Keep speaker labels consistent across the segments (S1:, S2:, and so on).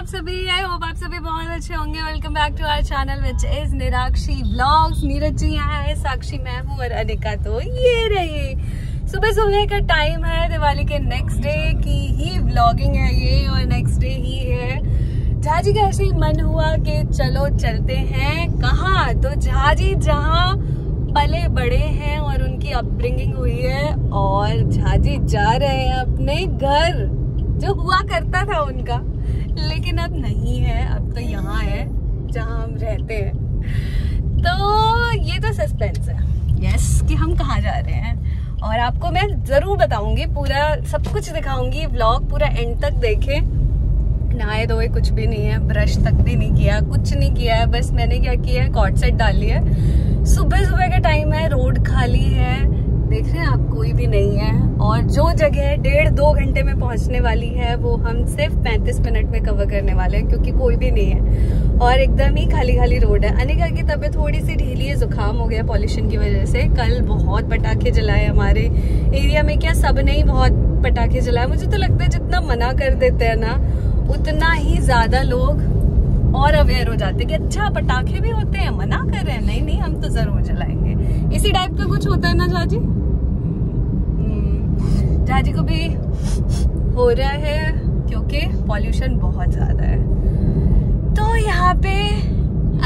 S1: आप सभी? I hope आप सभी बहुत अच्छे होंगे। Welcome back to our channel which is Nirakshi vlogs. Neeraj ji यहाँ है, साक्षी मैं हूँ और अनिका तो ये रही। सुबह सुबह का टाइम है, दिवाली के नेक्स्ट डे की ही व्लॉगिंग है ये और नेक्स्ट डे ही है। झाजी का ऐसे ही मन हुआ कि चलो चलते हैं। कहाँ? तो झाजी जहाँ पले बड़े हैं और उनकी अपब्रिंगिंग हुई है, और झाजी जा रहे हैं अपने घर जो हुआ करता था उनका, लेकिन अब नहीं है। अब तो यहाँ है जहाँ हम रहते हैं। तो ये तो सस्पेंस है यस कि हम कहाँ जा रहे हैं, और आपको मैं जरूर बताऊंगी, पूरा सब कुछ दिखाऊंगी। व्लॉग पूरा एंड तक देखें। नहाए धोए कुछ भी नहीं है, ब्रश तक भी नहीं किया, कुछ नहीं किया है। बस मैंने क्या किया है, कॉर्ड सेट डाली है। सुबह सुबह का टाइम है, रोड खाली है, देख रहे हैं आप, कोई भी नहीं है। और जो जगह 1.5-2 घंटे में पहुंचने वाली है वो हम सिर्फ 35 मिनट में कवर करने वाले हैं, क्योंकि कोई भी नहीं है और एकदम ही खाली खाली रोड है। अनिका की तबीयत थोड़ी सी ढीली है, जुकाम हो गया पॉल्यूशन की वजह से। कल बहुत पटाखे जलाए हमारे एरिया में, क्या सबने ही बहुत पटाखे जलाए। मुझे तो लगता है जितना मना कर देते हैं ना, उतना ही ज्यादा लोग और अवेयर हो जाते हैं कि अच्छा पटाखे भी होते हैं, मना कर रहे हैं। नहीं नहीं, हम तो जरूर जलाएंगे। इसी टाइप का कुछ होता है ना झाजी? झाजी को भी हो रहा है क्योंकि पॉल्यूशन बहुत ज्यादा है। तो यहाँ पे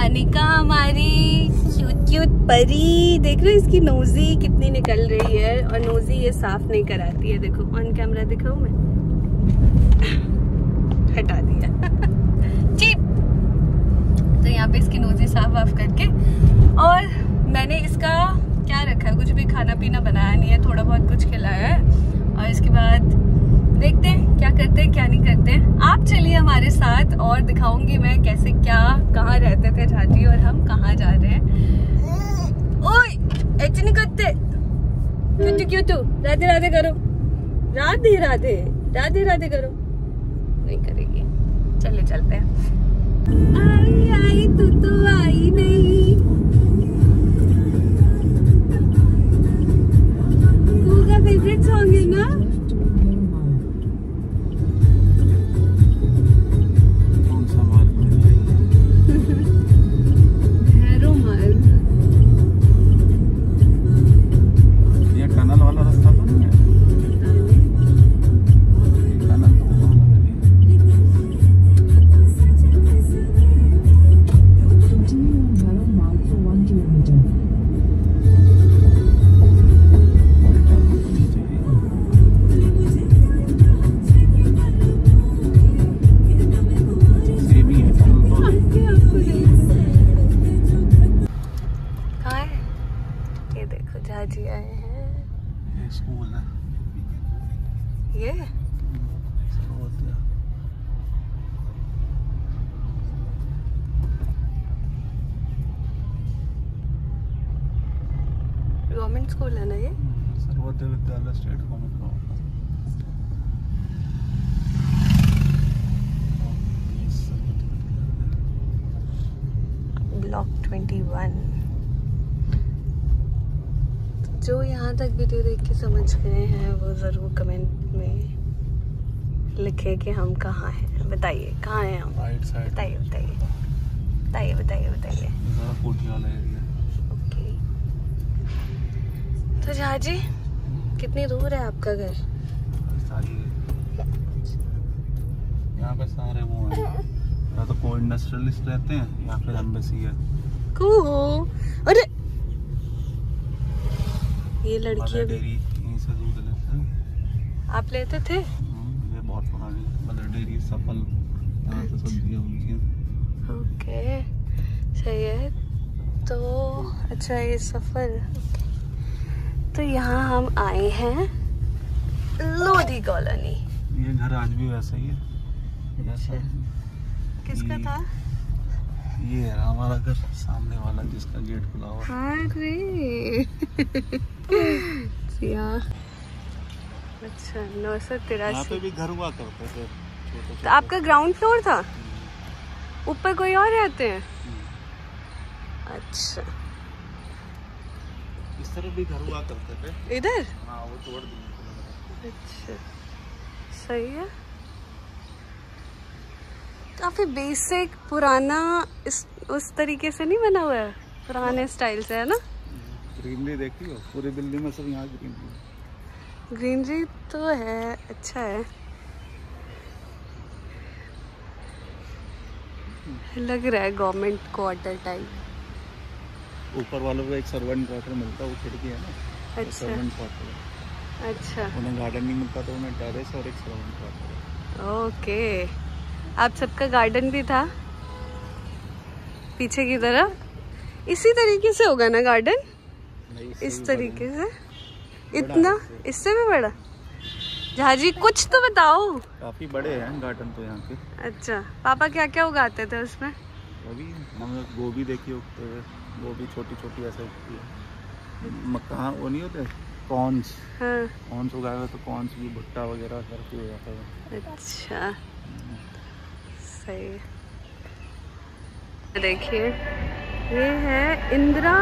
S1: अनिका हमारी क्यूट क्यूट परी, देख रहे हो इसकी नोजी कितनी निकल रही है, और नोजी ये साफ नहीं कराती है। देखो ऑन कैमरा दिखाऊं मैं, हटा दिया चीप। तो यहाँ पे इसकी नोजी साफ वाफ करके, और मैंने इसका क्या रखा है, कुछ भी खाना पीना बनाया नहीं है, थोड़ा बहुत कुछ खिलाया है। और इसके बाद देखते हैं क्या करते हैं क्या नहीं करते हैं। आप चलिए हमारे साथ और दिखाऊंगी मैं कैसे क्या कहाँ रहते थे झाजी और हम कहाँ जा रहे हैं। ओए ऐसे नहीं करते, क्यों तू राधे राधे करो, राधे राधे राधे राधे करो, नहीं करेगी। चलिए चलते हैं। आई आई तू तो आई नहीं, तू का फेवरेट सॉन्ग है ना?
S2: कौन सा मार्ग में
S1: भैरो मार्ग।
S2: ये टनल वाला रास्ता तो नहीं है? टनल
S1: झाजी आए हैं।
S2: ये स्कूल है
S1: ये गवर्नमेंट स्कूल है ना ये?
S2: सर्वोदय विद्यालय स्टेट गवर्नमेंट का।
S1: ब्लॉक 21। जो यहाँ तक वीडियो देख के समझ गए हैं वो जरूर कमेंट में लिखे कि हम कहाँ हैं। बताइए कहाँ हैं हम?
S2: Right side.
S1: बताइए बताइए बताइए बताइए बताइए।
S2: कोठी वाला एरिया।
S1: ओके, तो झाजी कितनी दूर है आपका घर?
S2: यहाँ पे सारे वो हैं, या तो कोई इंडस्ट्रियलिस्ट रहते हैं या फिर एम्बेसी है।
S1: अरे ये लड़की
S2: डेयरी यहीं से दूध लेते हैं।
S1: आप लेते थे?
S2: ये बहुत पुरानी मदर डेयरी, सफल, यहाँ पे सब्जियाँ मिलती हैं।
S1: ओके सही है। तो अच्छा ये सफल, तो यहाँ हम आए हैं लोधी कॉलोनी।
S2: ये घर आज भी वैसा ही है।
S1: अच्छा, किसका था?
S2: ये है हमारा घर, सामने वाला जिसका गेट खुला हुआ है।
S1: अरे अच्छा 983।
S2: यहाँ पे भी घर हुआ करते थे छोटे।
S1: तो आपका ग्राउंड फ्लोर था, ऊपर कोई और रहते हैं? अच्छा,
S2: इस तरफ भी घर हुआ करते थे
S1: इधर?
S2: हाँ, वो तोड़ दिए।
S1: अच्छा सही है। काफी बेसिक पुराना उस तरीके से नहीं बना हुआ है, पुराने स्टाइल से, है ना।
S2: ग्रीनरी देखी हो पूरी दिल्ली में, सब यहाँ ग्रीनरी।
S1: ग्रीनरी तो है, अच्छा है, लग रहा है गवर्नमेंट क्वार्टर टाइप।
S2: ऊपर वालों को एक सर्वेंट क्वार्टर मिलता है, वो खिड़की है ना।
S1: अच्छा
S2: सर्वेंट क्वार्टर।
S1: अच्छा,
S2: उन्हें गार्डन नहीं मिलता तो उन्हें टेरेस और एक सर्वेंट क्वार्टर।
S1: ओके। आप सबका गार्डन भी था पीछे की तरफ, इसी तरीके से होगा ना गार्डन, इस तरीके से, इतना, इससे भी बड़ा। झाजी कुछ तो बताओ।
S2: काफी बड़े हैं गार्डन तो यहाँ के।
S1: अच्छा, पापा क्या क्या उगाते थे उसमें?
S2: अभी हमने गोभी देखी उगते हुए, गोभी छोटी छोटी ऐसे उगती है। मक्का वो नहीं होते कॉर्न्स,
S1: हाँ।
S2: कॉर्न्स उगाए हुए तो कॉर्न्स भी भुट्टा वगैरह करके हो जाता है।
S1: अच्छा, सही। देखिए ये है इंदिरा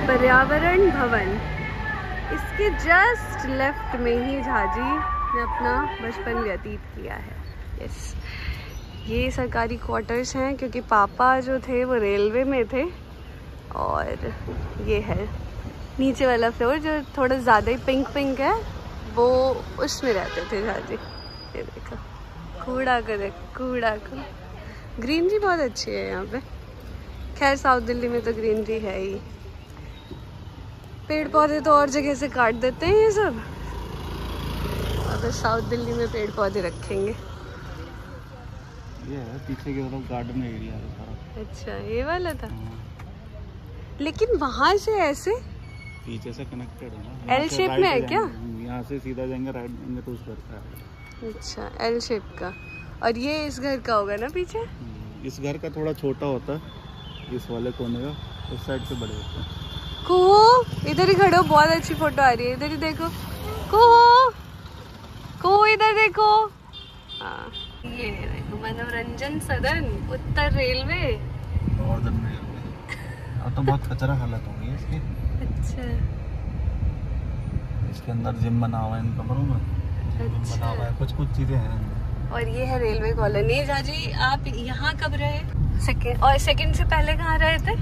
S1: पर्यावरण भवन, इसके जस्ट लेफ्ट में ही झाजी ने अपना बचपन व्यतीत किया है। यस, ये सरकारी क्वार्टर्स हैं क्योंकि पापा जो थे वो रेलवे में थे, और ये है नीचे वाला फ्लोर जो थोड़ा ज़्यादा ही पिंक पिंक है, वो उसमें रहते थे झाजी। ये देखो कूड़ा को ग्रीनरी बहुत अच्छी है यहाँ पे। खैर साउथ दिल्ली में तो ग्रीनरी है ही, पेड़ पौधे तो और जगह से काट देते हैं ये सब, अगर साउथ दिल्ली में पेड़ पौधे रखेंगे।
S2: ये है पीछे की तरफ गार्डन एरिया है सारा।
S1: अच्छा, ये वाला था। लेकिन वहाँ से ऐसे
S2: पीछे से कनेक्टेड है ना,
S1: एल शेप में है क्या?
S2: यहाँ से सीधा जाएंगे, राइट जाएंगे तो उस घर का है। अच्छा,
S1: एल शेप का। और ये इस घर का होगा ना पीछे?
S2: इस घर का थोड़ा छोटा होता है, इस वाले कोने का, उस साइड से बड़े होते हैं।
S1: कुहू इधर ही खड़े हो, बहुत अच्छी फोटो आ रही है, इधर ही देखो। कुहू इधर देखो। हाँ, ये देखो मनोरंजन सदन, उत्तर रेलवे,
S2: नॉर्दर्न रेलवे। अब तो बहुत कचरा हालत हो गई है इसकी।
S1: अच्छा,
S2: इसके अंदर जिम बना हुआ है इन कमरों में।
S1: अच्छा।
S2: बना हुआ है, कुछ चीजें हैं।
S1: और ये है रेलवे कॉलोनी। झाजी आप यहाँ कब रहे? सेकंड से पहले कहाँ रहे थे?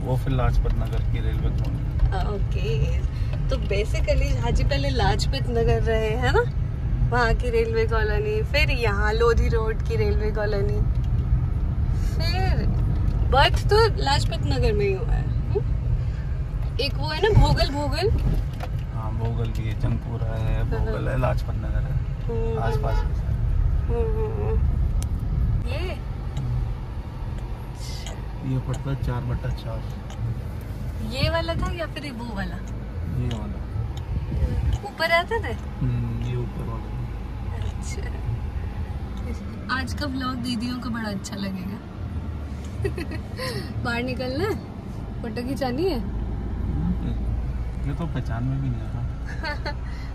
S2: वो फिर लाजपत नगर की रेलवे कॉलोनी।
S1: ओके, तो बेसिकली झाजी पहले लाजपत नगर रहे है ना, वहाँ की रेलवे कॉलोनी, फिर यहाँ लोधी रोड की रेलवे कॉलोनी, फिर बर्थ तो लाजपत नगर में ही हुआ है। एक वो है ना भोगल।
S2: हाँ, भोगल भी है, चंदपुरा है, भोगल है, लाजपत नगर है, आसपास। ये पड़ता है 4/4।
S1: ये वाला था या फिर वो वाला?
S2: ये वाला
S1: ऊपर रहते थे।
S2: ये ऊपर वाला।
S1: अच्छा, आज का व्लॉग दीदियों को बड़ा अच्छा लगेगा। बाहर निकलना है, फोटो खिंचानी है।
S2: ये तो पहचान में भी नहीं आ रहा।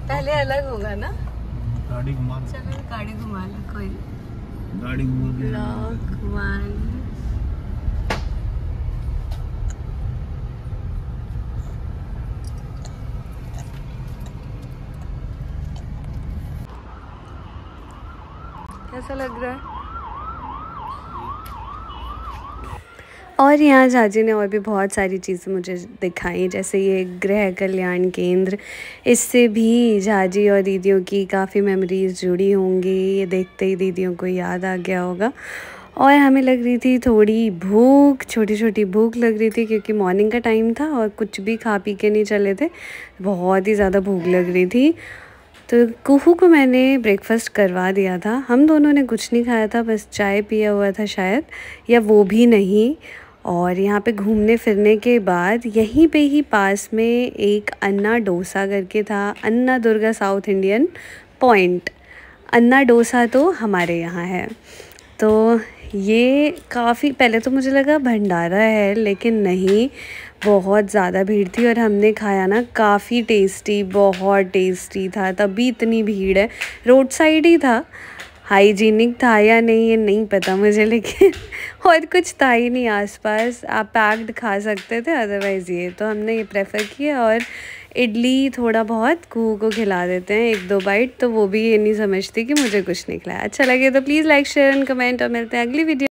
S1: पहले अलग होगा ना।
S2: गाड़ी घुमा,
S1: चलो गाड़ी घुमा लो, कोई
S2: गाड़ी घुमा।
S1: कैसा लग रहा है? और यहाँ झाजी ने और भी बहुत सारी चीज़ें मुझे दिखाई, जैसे ये गृह कल्याण केंद्र, इससे भी झाजी और दीदियों की काफ़ी मेमोरीज जुड़ी होंगी। ये देखते ही दीदियों को याद आ गया होगा। और हमें लग रही थी थोड़ी भूख, छोटी छोटी भूख लग रही थी क्योंकि मॉर्निंग का टाइम था और कुछ भी खा पी के नहीं चले थे, बहुत ही ज़्यादा भूख लग रही थी। तो कुहू को मैंने ब्रेकफास्ट करवा दिया था। हम दोनों ने कुछ नहीं खाया था, बस चाय पिया हुआ था शायद, या वो भी नहीं। और यहाँ पे घूमने फिरने के बाद यहीं पे ही पास में एक अन्ना डोसा करके था, अन्ना दुर्गा साउथ इंडियन पॉइंट। अन्ना डोसा तो हमारे यहाँ है। तो ये काफ़ी, पहले तो मुझे लगा भंडारा है, लेकिन नहीं, बहुत ज़्यादा भीड़ थी। और हमने खाया ना, काफ़ी टेस्टी, बहुत टेस्टी था। तभी इतनी भीड़ है, रोड साइड ही था। हाइजीनिक था या नहीं ये नहीं पता मुझे, लेकिन और कुछ था ही नहीं आसपास। आप पैक्ड खा सकते थे, अदरवाइज़ ये तो हमने ये प्रेफर किया। और इडली थोड़ा बहुत कुहू को खिला देते हैं 1-2 बाइट, तो वो भी ये नहीं समझती कि मुझे कुछ नहीं खिलाया। अच्छा लगे तो please like share and comment, और मिलते हैं अगली वीडियो।